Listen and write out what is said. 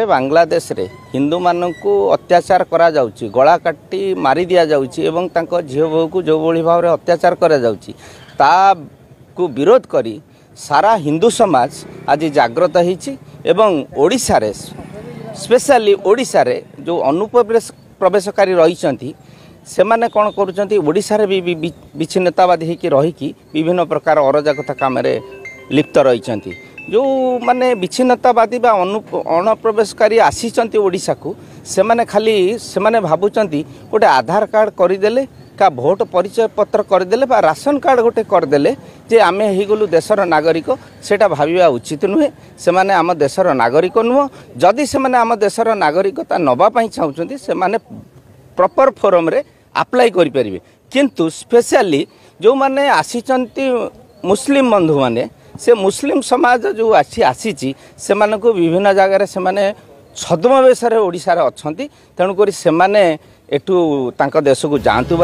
बांग्लादेश रे हिंदू मान को अत्याचार करा जाउची, गला काटी मारी दिया जाउची एवं तांको झियो बहु को जो भली भाव रे अत्याचार करा जाउची ता को विरोध करी सारा हिंदू समाज आज जागृत होईची एवं ओडिशा रे स्पेशली ओडिशा रे जो अनुप्रवेशकारी रही से माने कौन करुँच ओडिशा रे भी विच्छिन्नतावादी होकर रहीकि विभिन्न प्रकार अराजकता काम लिप्त रही जो माने विच्छिन्नतावादी बा अणप्रवेशकारी आसी ओडिशा को से माने खाली से माने भावुचंती गोटे आधार कार्ड करदेले का भोट परिचय पत्र करदेले बा राशन कार्ड गोटे करदेले जे आमे ही गलु देशर नागरिक सेटा भाविबा उचित नुहे। से माने आम देशर नागरिक नुह, जदि से माने आम देशर नागरिकता नबा पई चाहुचंती से माने प्रॉपर फोरम रे अप्लाई करि परिबे। किंतु स्पेशली जो माने आसीचंती मुस्लिम बंधु माने से मुस्लिम समाज जो आसी से मानको विभिन्न जगार से माने छद्मवेश ओडिशा रे अछंती, तेणुक से माने एठू तांका देश को जातु।